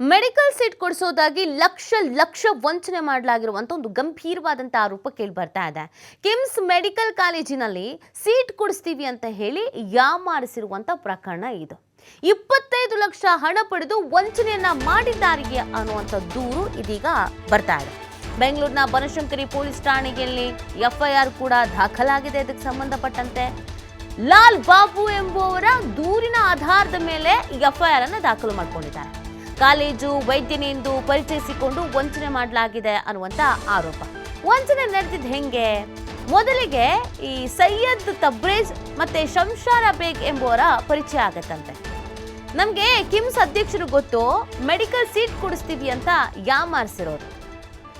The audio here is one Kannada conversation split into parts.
ಮೆಡಿಕಲ್ ಸೀಟ್ ಕೊಡಿಸೋದಾಗಿ ಲಕ್ಷ ಲಕ್ಷ ವಂಚನೆ ಮಾಡಲಾಗಿರುವಂತ ಒಂದು ಗಂಭೀರವಾದಂತ ಆರೋಪ ಕೇಳಿ ಬರ್ತಾ ಇದೆ. ಕಿಮ್ಸ್ ಮೆಡಿಕಲ್ ಕಾಲೇಜಿನಲ್ಲಿ ಸೀಟ್ ಕೊಡಿಸ್ತೀವಿ ಅಂತ ಹೇಳಿ ಯಾಮಾರಿಸಿರುವಂತ ಪ್ರಕರಣ ಇದು. 25 ಲಕ್ಷ ಹಣ ಪಡೆದು ವಂಚನೆಯನ್ನ ಮಾಡಿದ್ದಾರೆ ಅನ್ನುವಂತ ದೂರು ಇದೀಗ ಬರ್ತಾ ಇದೆ. ಬೆಂಗಳೂರಿನ ಬನಶಂಕರಿ ಪೊಲೀಸ್ ಠಾಣೆಯಲ್ಲಿ ಎಫ್ಐಆರ್ ಕೂಡ ದಾಖಲಾಗಿದೆ. ಇದಕ್ಕೆ ಸಂಬಂಧಪಟ್ಟಂತೆ ಲಾಲ್ ಬಾಬು ಎಂಬುವರ ದೂರಿನ ಆಧಾರದ ಮೇಲೆ ಎಫ್ಐಆರ್ ಅನ್ನು ದಾಖಲು ಮಾಡಿಕೊಂಡಿದ್ದಾರೆ. ಕಾಲೇಜು ವೈದ್ಯನೆಂದು ಪರಿಚಯಿಸಿಕೊಂಡು ವಂಚನೆ ಮಾಡಲಾಗಿದೆ ಅನ್ನುವಂತ ಆರೋಪ. ವಂಚನೆ ನಡೆದಿದ್ದು ಹೆಂಗೆ? ಮೊದಲಿಗೆ ಈ ಸೈಯದ್ ತಬ್ರೇಜ್ ಮತ್ತೆ ಶಂಶಾರ ಬೇಗ್ ಎಂಬುವರ ಪರಿಚಯ ಆಗತ್ತಂತೆ. ನಮ್ಗೆ ಕಿಮ್ಸ್ ಅಧ್ಯಕ್ಷರು ಗೊತ್ತು, ಮೆಡಿಕಲ್ ಸೀಟ್ ಕೊಡಿಸ್ತೀವಿ ಅಂತ ಯಾಮಾರಿಸಿರೋರು.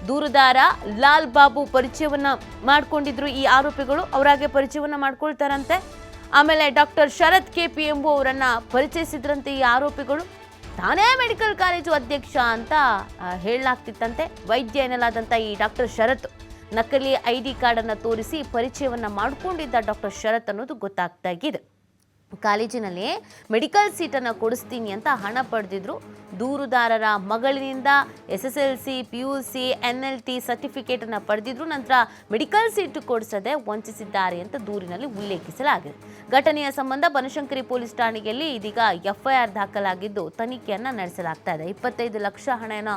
ದೂರುದಾರ ಲಾಲ್ ಬಾಬು ಪರಿಚಯವನ್ನ ಮಾಡ್ಕೊಂಡಿದ್ರು ಈ ಆರೋಪಿಗಳು. ಅವರಾಗೆ ಪರಿಚಯವನ್ನ ಮಾಡ್ಕೊಳ್ತಾರಂತೆ. ಆಮೇಲೆ ಡಾಕ್ಟರ್ ಶರತ್ ಕೆಪಿ ಎಂಬುವರನ್ನ ಪರಿಚಯಿಸಿದ್ರಂತೆ ಈ ಆರೋಪಿಗಳು. ತಾನೇ ಮೆಡಿಕಲ್ ಕಾಲೇಜು ಅಧ್ಯಕ್ಷ ಅಂತ ಹೇಳಲಾಗ್ತಿತ್ತಂತೆ. ವೈದ್ಯ ಎನ್ನಲಾದಂಥ ಈ ಡಾಕ್ಟರ್ ಶರತ್ ನಕಲಿ ID ಕಾರ್ಡ್ ಅನ್ನು ತೋರಿಸಿ ಪರಿಚಯವನ್ನ ಮಾಡಿಕೊಂಡಿದ್ದ ಡಾಕ್ಟರ್ ಶರತ್ ಅನ್ನೋದು ಗೊತ್ತಾಗ್ತಾ ಇದೆ. ಕಾಲೇಜಿನಲ್ಲಿ ಮೆಡಿಕಲ್ ಸೀಟನ್ನು ಕೊಡಿಸ್ತೀನಿ ಅಂತ ಹಣ ಪಡೆದಿದ್ರು. ದೂರುದಾರರ ಮಗಳಿನಿಂದ SSLC, PUC, NLT ಸರ್ಟಿಫಿಕೇಟ್ ಅನ್ನು ಪಡೆದಿದ್ರು. ನಂತರ ಮೆಡಿಕಲ್ ಸೀಟ್ ಕೊಡಿಸದೆ ವಂಚಿಸಿದ್ದಾರೆ ಅಂತ ದೂರಿನಲ್ಲಿ ಉಲ್ಲೇಖಿಸಲಾಗಿದೆ. ಘಟನೆಯ ಸಂಬಂಧ ಬನಶಂಕರಿ ಪೊಲೀಸ್ ಠಾಣೆಯಲ್ಲಿ ಇದೀಗ ಎಫ್ಐಆರ್ ದಾಖಲಾಗಿದ್ದು ತನಿಖೆಯನ್ನ ನಡೆಸಲಾಗ್ತಾ ಇದೆ. 25 ಲಕ್ಷ ಹಣನ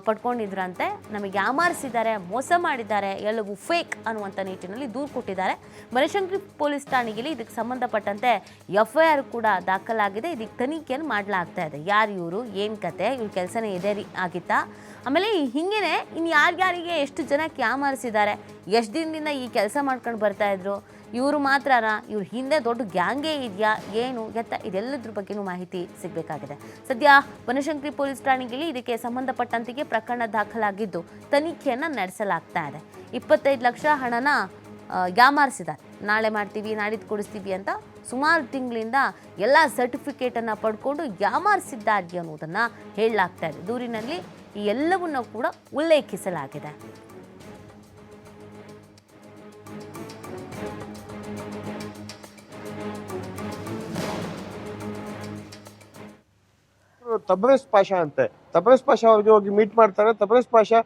ಪಡ್ಕೊಂಡಿದ್ರಂತೆ. ನಮಗೆ ಯಾಮಾರಿಸಿದ್ದಾರೆ, ಮೋಸ ಮಾಡಿದ್ದಾರೆ, ಎಲ್ಲವೂ ಫೇಕ್ ಅನ್ನುವಂಥ ನಿಟ್ಟಿನಲ್ಲಿ ದೂರು ಕೊಟ್ಟಿದ್ದಾರೆ. ಬನಶಂಕರಿ ಪೊಲೀಸ್ ಠಾಣೆಯಲ್ಲಿ ಇದಕ್ಕೆ ಸಂಬಂಧಪಟ್ಟಂತೆ ಎಫ್ಐಆರ್ ಕೂಡ ದಾಖಲಾಗಿದೆ. ಇದಕ್ಕೆ ತನಿಖೆಯನ್ನು ಮಾಡಲಾಗ್ತಾ ಇದೆ. ಯಾರು ಇವರು, ಏನು ಕತೆ, ಇವ್ರ ಕೆಲಸನೇ ಇದೇ ಆಗಿತ್ತಾ, ಆಮೇಲೆ ಹಿಂಗೇನೆ ಇನ್ನು ಯಾರ್ಯಾರಿಗೆ ಎಷ್ಟು ಜನಕ್ಕೆ ಯಾಮಾರಿಸಿದ್ದಾರೆ, ಎಷ್ಟು ದಿನದಿಂದ ಈ ಕೆಲಸ ಮಾಡ್ಕೊಂಡು ಬರ್ತಾ ಇದ್ರು, ಇವರು ಮಾತ್ರನಾ, ಇವ್ರ ಹಿಂದೆ ದೊಡ್ಡ ಗ್ಯಾಂಗೇ ಇದೆಯಾ, ಏನು ಎತ್ತ, ಇದೆಲ್ಲದ್ರ ಬಗ್ಗೆನೂ ಮಾಹಿತಿ ಸಿಗಬೇಕಾಗಿದೆ. ಸದ್ಯ ಬನಶಂಕರಿ ಪೊಲೀಸ್ ಠಾಣೆಯಲ್ಲಿ ಇದಕ್ಕೆ ಸಂಬಂಧಪಟ್ಟಂತೆಗೆ ಪ್ರಕರಣ ದಾಖಲಾಗಿದ್ದು ತನಿಖೆಯನ್ನು ನಡೆಸಲಾಗ್ತಾ ಇದೆ. 25 ಲಕ್ಷ ಹಣನ ಯಾಮಾರಿಸಿದ್ದಾರೆ. ನಾಳೆ ಮಾಡ್ತೀವಿ, ನಾಡಿದ್ದು ಕೊಡಿಸ್ತೀವಿ ಅಂತ ಸುಮಾರು ತಿಂಗಳಿಂದ ಎಲ್ಲ ಸರ್ಟಿಫಿಕೇಟನ್ನು ಪಡ್ಕೊಂಡು ಯಾಮಾರಿಸಿದ್ದಾರೆ ಅನ್ನೋದನ್ನು ಹೇಳಲಾಗ್ತಾ ಇದೆ. ದೂರಿನಲ್ಲಿ ಈ ಎಲ್ಲವನ್ನೂ ಕೂಡ ಉಲ್ಲೇಖಿಸಲಾಗಿದೆ. ತಬ್ರೇಜ್ ಪಾಷಾ ಅಂತೆ. ತಬ್ರೇಜ್ ಪಾಷಾ ಅವ್ರಿಗೆ ಹೋಗಿ ಮೀಟ್ ಮಾಡ್ತಾರೆ. ತಬ್ರೇಜ್ ಪಾಷಾ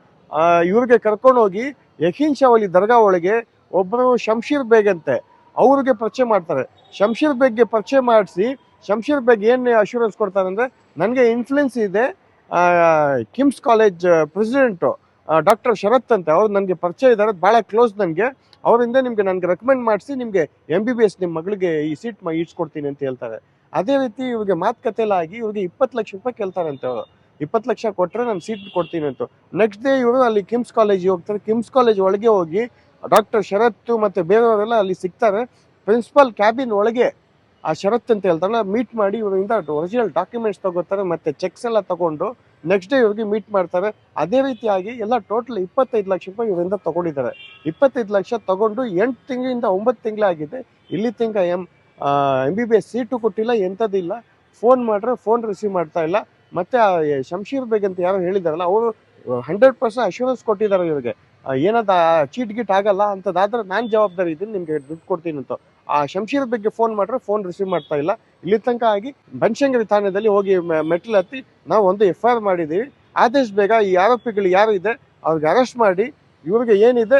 ಇವ್ರಿಗೆ ಕರ್ಕೊಂಡು ಹೋಗಿ ಯಕೀನ್ ಶಾವಲಿ ದರ್ಗಾ ಒಳಗೆ ಒಬ್ಬರು ಶಂಶೀರ್ ಬೇಗ್ ಅಂತೆ ಅವ್ರಿಗೆ ಪರಿಚಯ ಮಾಡ್ತಾರೆ. ಶಂಶೀರ್ ಬೇಗ್ಗೆ ಪರಿಚಯ ಮಾಡಿಸಿ ಶಂಶೀರ್ ಬೇಗ್ ಏನು ಅಶ್ಯೂರೆನ್ಸ್ ಕೊಡ್ತಾರೆ ಅಂದರೆ, ನನಗೆ ಇನ್ಫ್ಲುಯೆನ್ಸ್ ಇದೆ, ಕಿಮ್ಸ್ ಕಾಲೇಜ್ ಪ್ರೆಸಿಡೆಂಟು ಡಾಕ್ಟರ್ ಶರತ್ ಅಂತ ಅವ್ರು ನನಗೆ ಪರಿಚಯ ಇದ್ದಾರೆ, ಭಾಳ ಕ್ಲೋಸ್ ನನಗೆ, ಅವರಿಂದ ನನಗೆ ರೆಕಮೆಂಡ್ ಮಾಡಿಸಿ ನಿಮಗೆ MBBS ನಿಮ್ಮ ಮಗಳಿಗೆ ಈ ಸೀಟ್ ಇಡ್ಸ್ಕೊಡ್ತೀನಿ ಅಂತ ಹೇಳ್ತಾರೆ. ಅದೇ ರೀತಿ ಇವ್ರಿಗೆ ಮಾತುಕತೆಲಾಗಿ ಇವ್ರಿಗೆ 20 ಲಕ್ಷ ರೂಪಾಯಿ ಕೇಳ್ತಾರಂತೆ. ಅವರು 20 ಲಕ್ಷ ಕೊಟ್ಟರೆ ನಾನು ಸೀಟ್ ಕೊಡ್ತೀನಿ ಅಂತ. ನೆಕ್ಸ್ಟ್ ಡೇ ಇವರು ಅಲ್ಲಿ ಕಿಮ್ಸ್ ಕಾಲೇಜಿಗೆ ಹೋಗ್ತಾರೆ. ಕಿಮ್ಸ್ ಕಾಲೇಜ್ ಒಳಗೆ ಹೋಗಿ ಡಾಕ್ಟರ್ ಶರತ್ ಮತ್ತು ಬೇರೆಯವರೆಲ್ಲ ಅಲ್ಲಿ ಸಿಗ್ತಾರೆ. ಪ್ರಿನ್ಸಿಪಲ್ ಕ್ಯಾಬಿನ್ ಒಳಗೆ ಆ ಶರತ್ ಅಂತ ಹೇಳ್ತಾರಲ್ಲ ಮೀಟ್ ಮಾಡಿ ಇವರಿಂದ ಒರಿಜಿನಲ್ ಡಾಕ್ಯುಮೆಂಟ್ಸ್ ತಗೋತಾರೆ ಮತ್ತು ಚೆಕ್ಸ್ ಎಲ್ಲ ತಗೊಂಡು ನೆಕ್ಸ್ಟ್ ಡೇ ಇವ್ರಿಗೆ ಮೀಟ್ ಮಾಡ್ತಾರೆ. ಅದೇ ರೀತಿಯಾಗಿ ಎಲ್ಲ ಟೋಟಲ್ 25 ಲಕ್ಷ ರೂಪಾಯಿ ಇವರಿಂದ ತಗೊಂಡಿದ್ದಾರೆ. 25 ಲಕ್ಷ ತಗೊಂಡು 8 ತಿಂಗಳಿಂದ 9 ತಿಂಗಳಾಗಿದೆ. ಇಲ್ಲಿ ತನಕ MBBS ಸೀಟು ಕೊಟ್ಟಿಲ್ಲ, ಎಂಥದ್ದಿಲ್ಲ. ಫೋನ್ ಮಾಡ್ರೆ ಫೋನ್ ರಿಸೀವ್ ಮಾಡ್ತಾ ಇಲ್ಲ. ಮತ್ತು ಶಂಶೀರ್ ಬೇಗ್ ಅಂತ ಯಾರು ಹೇಳಿದಾರಲ್ಲ ಅವರು 100% ಅಶ್ಯೂರೆನ್ಸ್ ಕೊಟ್ಟಿದ್ದಾರೆ ಇವ್ರಿಗೆ, ಏನದ ಚೀಟ್ ಗೀಟ್ ಆಗಲ್ಲ, ಅಂಥದ್ದಾದ್ರೆ ನಾನು ಜವಾಬ್ದಾರಿ ಇದ್ದೀನಿ, ನಿಮಗೆ ದುಡ್ಡು ಕೊಡ್ತೀನಿ ಅಂತ. ಆ ಶಂಶೀರ್ ಬೇಗ್ಗೆ ಫೋನ್ ಮಾಡ್ರೆ ಫೋನ್ ರಿಸೀವ್ ಮಾಡ್ತಾ ಇಲ್ಲ. ಇಲ್ಲಿ ತನಕ ಆಗಿ ಬನಶಂಕರಿ ಥಾನೆಯಲ್ಲಿ ಹೋಗಿ ಮೆಟ್ಲು ಹತ್ತಿ ನಾವು ಒಂದು FIR ಮಾಡಿದ್ದೀವಿ. ಆದಷ್ಟು ಬೇಗ ಈ ಆರೋಪಿಗಳು ಯಾರು ಇದೆ ಅವ್ರಿಗೆ ಅರೆಸ್ಟ್ ಮಾಡಿ ಇವ್ರಿಗೆ ಏನಿದೆ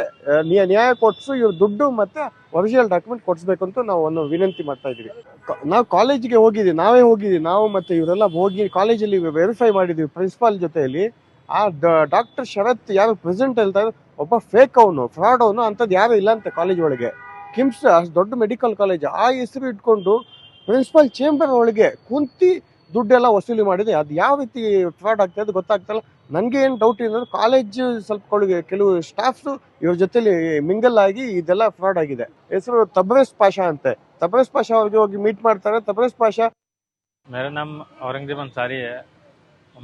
ನ್ಯಾಯ ಕೊಡಿಸು, ಇವ್ರ ದುಡ್ಡು ಮತ್ತು ಒರಿಜಿನಲ್ ಡಾಕ್ಯುಮೆಂಟ್ ಕೊಡಿಸ್ಬೇಕು ಅಂತ ನಾವು ಒಂದು ವಿನಂತಿ ಮಾಡ್ತಾ ಇದ್ದೀವಿ. ನಾವು ಕಾಲೇಜಿಗೆ ಹೋಗಿದ್ದೀವಿ, ನಾವೇ ಹೋಗಿದ್ದೀವಿ, ನಾವು ಮತ್ತು ಇವರೆಲ್ಲ ಹೋಗಿ ಕಾಲೇಜಲ್ಲಿ ವೆರಿಫೈ ಮಾಡಿದ್ದೀವಿ ಪ್ರಿನ್ಸಿಪಾಲ್ ಜೊತೆಯಲ್ಲಿ. ಆ ಡಾಕ್ಟರ್ ಶರತ್ ಯಾರು ಪ್ರೆಸಿಡೆಂಟ್ ಹೇಳ್ತಾರೆ, ಒಬ್ಬ ಫೇಕ್ ಅವನು, ಫ್ರಾಡ್ ಅವನು, ಅಂಥದ್ದು ಯಾರು ಇಲ್ಲ ಅಂತ ಕಾಲೇಜ್ ಒಳಗೆ. ಕಿಮ್ಸ್ ಅಷ್ಟು ದೊಡ್ಡ ಮೆಡಿಕಲ್ ಕಾಲೇಜ್, ಆ ಹೆಸರು ಇಟ್ಕೊಂಡು ಪ್ರಿನ್ಸಿಪಲ್ ಚೇಂಬರ್ ಒಳಗೆ ಕುಂತಿ ದುಡ್ಡೆಲ್ಲ ವಸೂಲಿ ಮಾಡಿದೆ. ಅದು ಯಾವ ರೀತಿ ಫ್ರಾಡ್ ಆಗ್ತದೆ ಅದು ಗೊತ್ತಾಗ್ತಲ್ಲ. ನನಗೆ ಏನು ಡೌಟ್ ಇದೆ ಅಂದರೆ ಕಾಲೇಜು ಸ್ವಲ್ಪ ಕೆಲವು ಸ್ಟಾಫ್ಸು ಇವ್ರ ಜೊತೆಲಿ ಮಿಂಗಲ್ ಆಗಿ ಇದೆಲ್ಲ ಫ್ರಾಡ್ ಆಗಿದೆ. ಹೆಸರು ತಬ್ರೇಜ್ ಪಾಷಾ ಅಂತೆ. ತಬ್ರೇಜ್ ಪಾಷಾ ಅವ್ರಿಗೆ ಹೋಗಿ ಮೀಟ್ ಮಾಡ್ತಾರೆ. ತಬ್ರೇಜ್ ಪಾಷಾ, मेरा नाम औरंगजेब अंसारी है।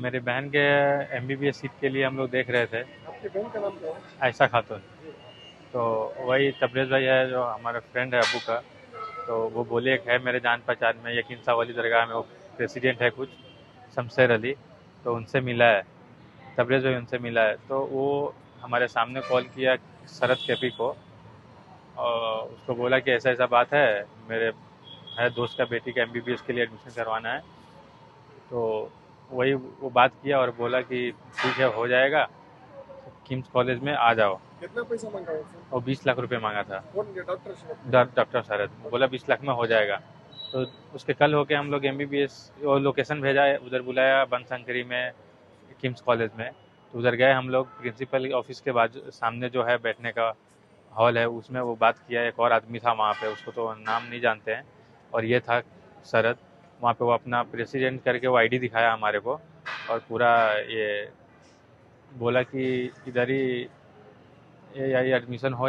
मेरी बहन के MBBS सीट के लिए हम लोग देख रहे थे। आपकी बहन का नाम क्या है? आयशा खातून। तो वही तबरेज़ भाई है जो हमारा फ्रेंड है अबू का। तो वो बोले एक है मेरे जान पहचान में, यकीन सावली दरगाह में वो प्रेसिडेंट है कुछ, शमशेर अली, तो उनसे मिला है, तबरेज़ भाई उनसे मिला है। तो वो हमारे सामने कॉल किया शरत कैफी को और उसको बोला कि ऐसा ऐसा बात है, मेरे दोस्त का बेटी का MBBS के लिए एडमिशन करवाना है। तो वही वो बात किया और बोला कि ठीक है हो जाएगा, किम्स कॉलेज में आ जाओ। कितना पैसा मांगा उसने? और 20 लाख रुपए मांगा था। कौन डॉक्टर शरद? डॉक्टर शरद बोला 20 लाख में हो जाएगा। तो उसके कल होके हम लोग MBBS और लोकेशन भेजा है, उधर बुलाया बनशंकरी में किम्स कॉलेज में। तो उधर गए हम लोग, प्रिंसिपल ऑफिस के बाजू सामने जो है बैठने का हॉल है, उसमें वो बात किया। एक और आदमी था वहाँ पे, उसको तो नाम नहीं जानते हैं, और ये था शरद। वहाँ पे वो अपना प्रेसिडेंट करके वो ID दिखाया हमारे को, और पूरा ये बोला कि इधर ही ये एडमिशन हो